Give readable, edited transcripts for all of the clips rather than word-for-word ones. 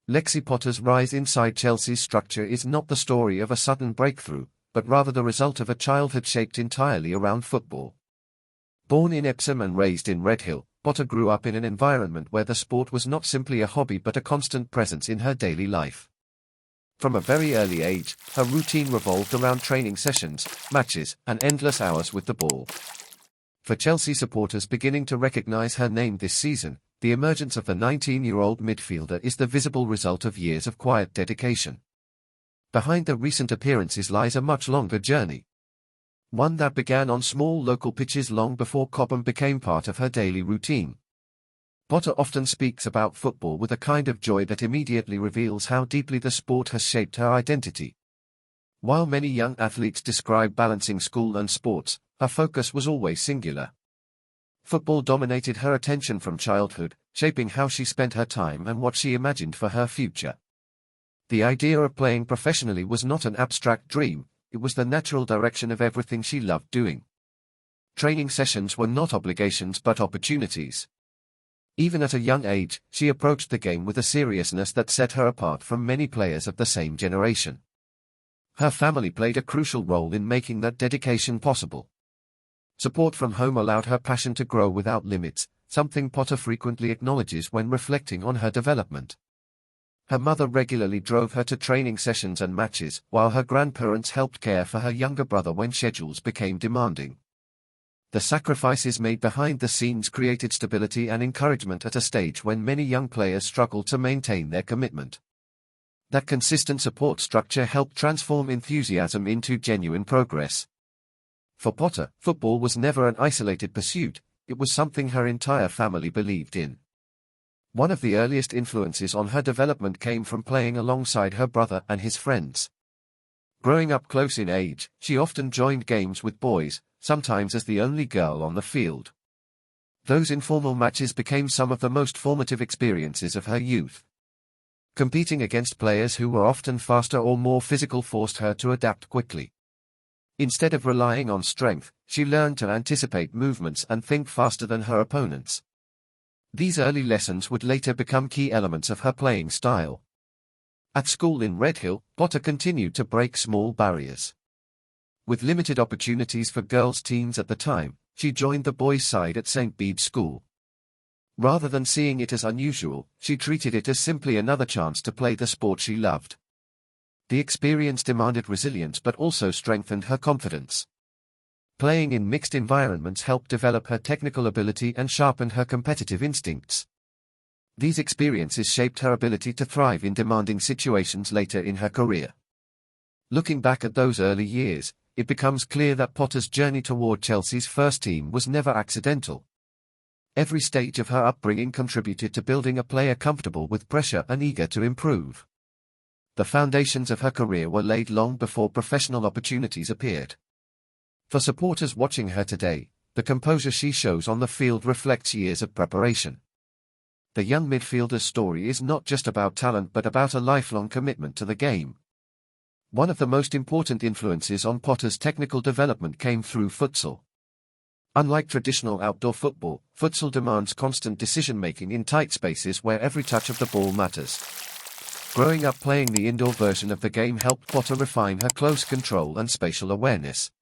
Lexi Potter's rise inside Chelsea's structure is not the story of a sudden breakthrough, but rather the result of a childhood shaped entirely around football. Born in Epsom and raised in Redhill, Potter grew up in an environment where the sport was not simply a hobby but a constant presence in her daily life. From a very early age, her routine revolved around training sessions, matches, and endless hours with the ball. For Chelsea supporters beginning to recognise her name this season, the emergence of the 19-year-old midfielder is the visible result of years of quiet dedication. Behind the recent appearances lies a much longer journey. One that began on small local pitches long before Cobham became part of her daily routine. Potter often speaks about football with a kind of joy that immediately reveals how deeply the sport has shaped her identity. While many young athletes describe balancing school and sports, her focus was always singular. Football dominated her attention from childhood, shaping how she spent her time and what she imagined for her future. The idea of playing professionally was not an abstract dream, it was the natural direction of everything she loved doing. Training sessions were not obligations but opportunities. Even at a young age, she approached the game with a seriousness that set her apart from many players of the same generation. Her family played a crucial role in making that dedication possible. Support from home allowed her passion to grow without limits, something Potter frequently acknowledges when reflecting on her development. Her mother regularly drove her to training sessions and matches, while her grandparents helped care for her younger brother when schedules became demanding. The sacrifices made behind the scenes created stability and encouragement at a stage when many young players struggled to maintain their commitment. That consistent support structure helped transform enthusiasm into genuine progress. For Potter, football was never an isolated pursuit, it was something her entire family believed in. One of the earliest influences on her development came from playing alongside her brother and his friends. Growing up close in age, she often joined games with boys, sometimes as the only girl on the field. Those informal matches became some of the most formative experiences of her youth. Competing against players who were often faster or more physical forced her to adapt quickly. Instead of relying on strength, she learned to anticipate movements and think faster than her opponents. These early lessons would later become key elements of her playing style. At school in Redhill, Potter continued to break small barriers. With limited opportunities for girls' teams at the time, she joined the boys' side at St. Bede's School. Rather than seeing it as unusual, she treated it as simply another chance to play the sport she loved. The experience demanded resilience but also strengthened her confidence. Playing in mixed environments helped develop her technical ability and sharpened her competitive instincts. These experiences shaped her ability to thrive in demanding situations later in her career. Looking back at those early years, it becomes clear that Potter's journey toward Chelsea's first team was never accidental. Every stage of her upbringing contributed to building a player comfortable with pressure and eager to improve. The foundations of her career were laid long before professional opportunities appeared. For supporters watching her today, the composure she shows on the field reflects years of preparation. The young midfielder's story is not just about talent but about a lifelong commitment to the game. One of the most important influences on Potter's technical development came through futsal. Unlike traditional outdoor football, futsal demands constant decision-making in tight spaces where every touch of the ball matters. Growing up playing the indoor version of the game helped Potter refine her close control and spatial awareness.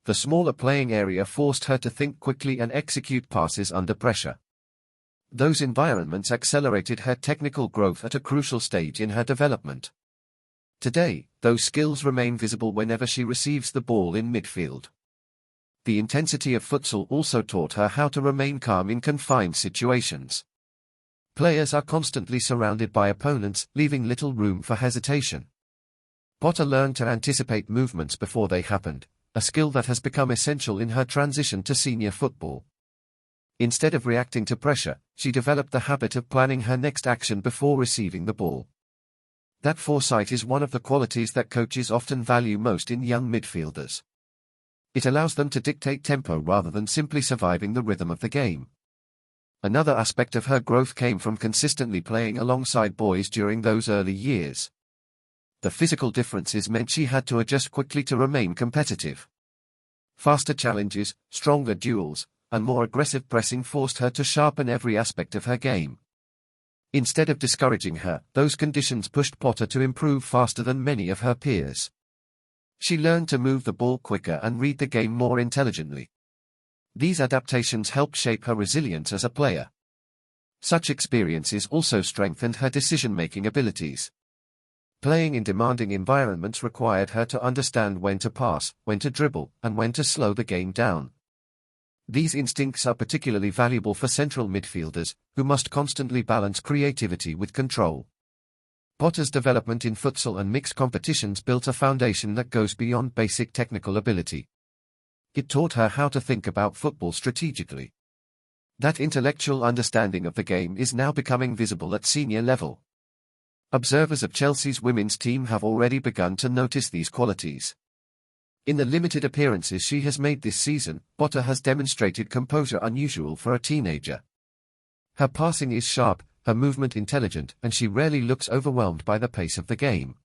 The smaller playing area forced her to think quickly and execute passes under pressure. Those environments accelerated her technical growth at a crucial stage in her development. Today, those skills remain visible whenever she receives the ball in midfield. The intensity of futsal also taught her how to remain calm in confined situations. Players are constantly surrounded by opponents, leaving little room for hesitation. Potter learned to anticipate movements before they happened, a skill that has become essential in her transition to senior football. Instead of reacting to pressure, she developed the habit of planning her next action before receiving the ball. That foresight is one of the qualities that coaches often value most in young midfielders. It allows them to dictate tempo rather than simply surviving the rhythm of the game. Another aspect of her growth came from consistently playing alongside boys during those early years. The physical differences meant she had to adjust quickly to remain competitive. Faster challenges, stronger duels, and more aggressive pressing forced her to sharpen every aspect of her game. Instead of discouraging her, those conditions pushed Potter to improve faster than many of her peers. She learned to move the ball quicker and read the game more intelligently. These adaptations helped shape her resilience as a player. Such experiences also strengthened her decision-making abilities. Playing in demanding environments required her to understand when to pass, when to dribble, and when to slow the game down. These instincts are particularly valuable for central midfielders, who must constantly balance creativity with control. Potter's development in futsal and mixed competitions built a foundation that goes beyond basic technical ability. It taught her how to think about football strategically. That intellectual understanding of the game is now becoming visible at senior level. Observers of Chelsea's women's team have already begun to notice these qualities. In the limited appearances she has made this season, Potter has demonstrated composure unusual for a teenager. Her passing is sharp, her movement intelligent, and she rarely looks overwhelmed by the pace of the game.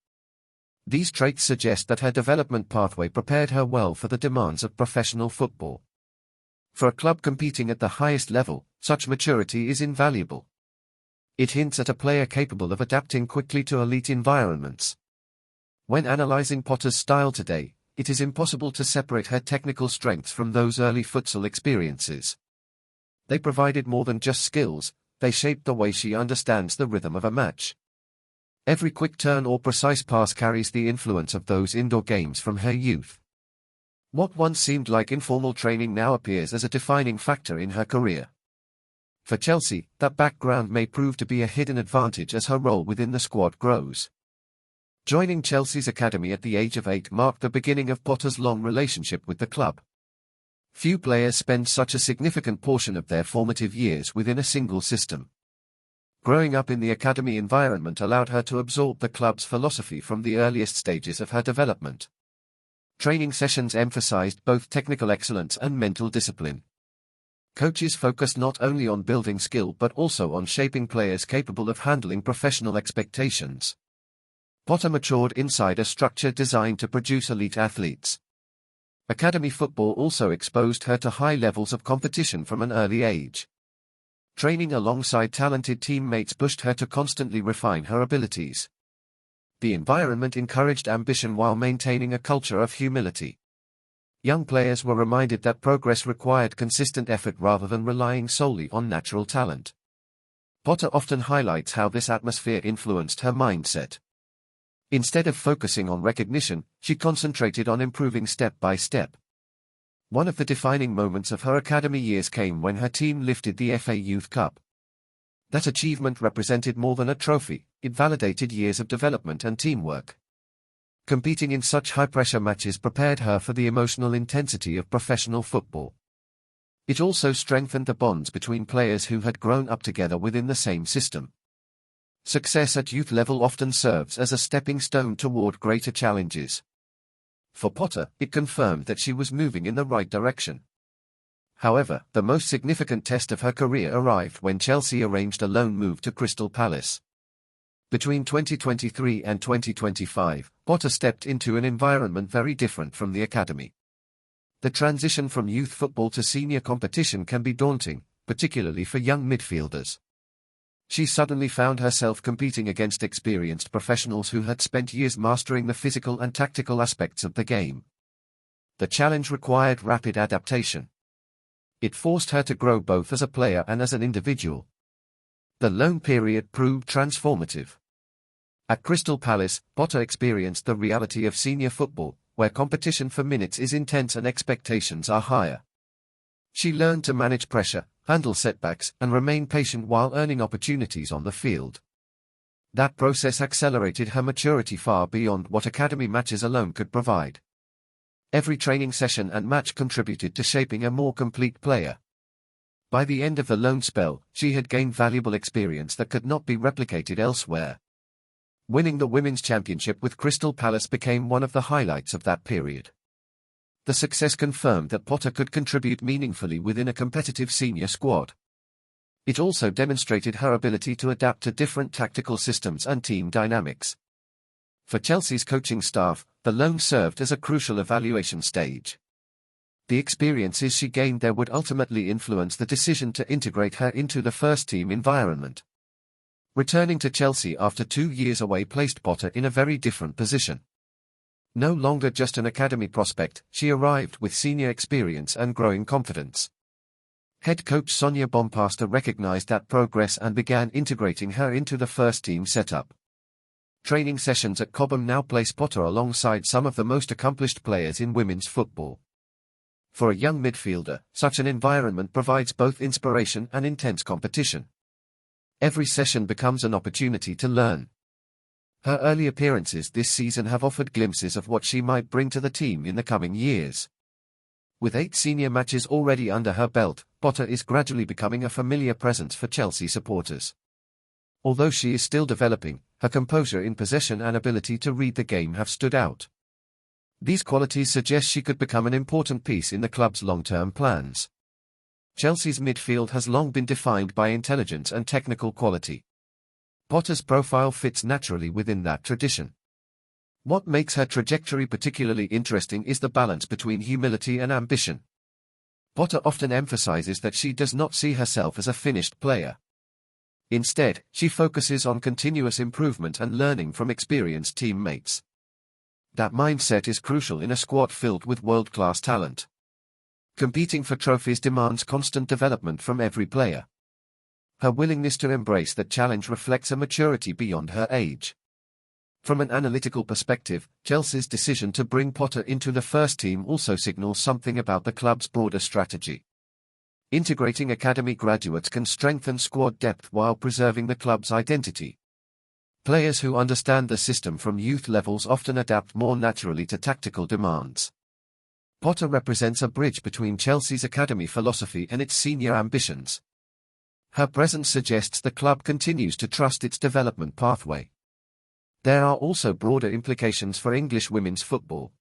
These traits suggest that her development pathway prepared her well for the demands of professional football. For a club competing at the highest level, such maturity is invaluable. It hints at a player capable of adapting quickly to elite environments. When analyzing Potter's style today, it is impossible to separate her technical strengths from those early futsal experiences. They provided more than just skills, they shaped the way she understands the rhythm of a match. Every quick turn or precise pass carries the influence of those indoor games from her youth. What once seemed like informal training now appears as a defining factor in her career. For Chelsea, that background may prove to be a hidden advantage as her role within the squad grows. Joining Chelsea's academy at the age of 8 marked the beginning of Potter's long relationship with the club. Few players spend such a significant portion of their formative years within a single system. Growing up in the academy environment allowed her to absorb the club's philosophy from the earliest stages of her development. Training sessions emphasized both technical excellence and mental discipline. Coaches focused not only on building skill but also on shaping players capable of handling professional expectations. Potter matured inside a structure designed to produce elite athletes. Academy football also exposed her to high levels of competition from an early age. Training alongside talented teammates pushed her to constantly refine her abilities. The environment encouraged ambition while maintaining a culture of humility. Young players were reminded that progress required consistent effort rather than relying solely on natural talent. Potter often highlights how this atmosphere influenced her mindset. Instead of focusing on recognition, she concentrated on improving step by step. One of the defining moments of her academy years came when her team lifted the FA Youth Cup. That achievement represented more than a trophy, it validated years of development and teamwork. Competing in such high-pressure matches prepared her for the emotional intensity of professional football. It also strengthened the bonds between players who had grown up together within the same system. Success at youth level often serves as a stepping stone toward greater challenges. For Potter, it confirmed that she was moving in the right direction. However, the most significant test of her career arrived when Chelsea arranged a loan move to Crystal Palace. Between 2023 and 2025, Potter stepped into an environment very different from the academy. The transition from youth football to senior competition can be daunting, particularly for young midfielders. She suddenly found herself competing against experienced professionals who had spent years mastering the physical and tactical aspects of the game. The challenge required rapid adaptation. It forced her to grow both as a player and as an individual. The loan period proved transformative. At Crystal Palace, Potter experienced the reality of senior football, where competition for minutes is intense and expectations are higher. She learned to manage pressure, handle setbacks, and remain patient while earning opportunities on the field. That process accelerated her maturity far beyond what academy matches alone could provide. Every training session and match contributed to shaping a more complete player. By the end of the loan spell, she had gained valuable experience that could not be replicated elsewhere. Winning the Women's Championship with Crystal Palace became one of the highlights of that period. The success confirmed that Potter could contribute meaningfully within a competitive senior squad. It also demonstrated her ability to adapt to different tactical systems and team dynamics. For Chelsea's coaching staff, the loan served as a crucial evaluation stage. The experiences she gained there would ultimately influence the decision to integrate her into the first-team environment. Returning to Chelsea after 2 years away placed Potter in a very different position. No longer just an academy prospect, she arrived with senior experience and growing confidence. Head coach Sonia Bompastor recognized that progress and began integrating her into the first-team setup. Training sessions at Cobham now place Potter alongside some of the most accomplished players in women's football. For a young midfielder, such an environment provides both inspiration and intense competition. Every session becomes an opportunity to learn. Her early appearances this season have offered glimpses of what she might bring to the team in the coming years. With 8 senior matches already under her belt, Potter is gradually becoming a familiar presence for Chelsea supporters. Although she is still developing, her composure in possession and ability to read the game have stood out. These qualities suggest she could become an important piece in the club's long-term plans. Chelsea's midfield has long been defined by intelligence and technical quality. Potter's profile fits naturally within that tradition. What makes her trajectory particularly interesting is the balance between humility and ambition. Potter often emphasizes that she does not see herself as a finished player. Instead, she focuses on continuous improvement and learning from experienced teammates. That mindset is crucial in a squad filled with world-class talent. Competing for trophies demands constant development from every player. Her willingness to embrace that challenge reflects a maturity beyond her age. From an analytical perspective, Chelsea's decision to bring Potter into the first team also signals something about the club's broader strategy. Integrating academy graduates can strengthen squad depth while preserving the club's identity. Players who understand the system from youth levels often adapt more naturally to tactical demands. Potter represents a bridge between Chelsea's academy philosophy and its senior ambitions. Her presence suggests the club continues to trust its development pathway. There are also broader implications for English women's football.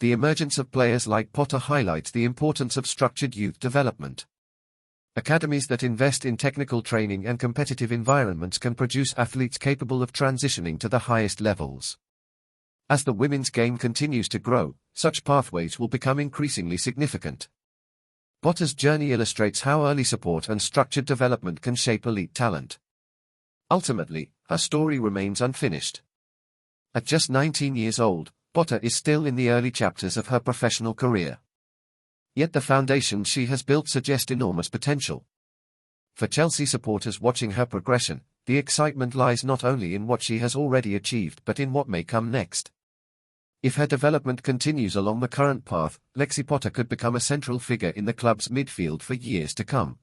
The emergence of players like Potter highlights the importance of structured youth development. Academies that invest in technical training and competitive environments can produce athletes capable of transitioning to the highest levels. As the women's game continues to grow, such pathways will become increasingly significant. Potter's journey illustrates how early support and structured development can shape elite talent. Ultimately, her story remains unfinished. At just 19 years old, Potter is still in the early chapters of her professional career. Yet the foundations she has built suggest enormous potential. For Chelsea supporters watching her progression, the excitement lies not only in what she has already achieved but in what may come next. If her development continues along the current path, Lexi Potter could become a central figure in the club's midfield for years to come.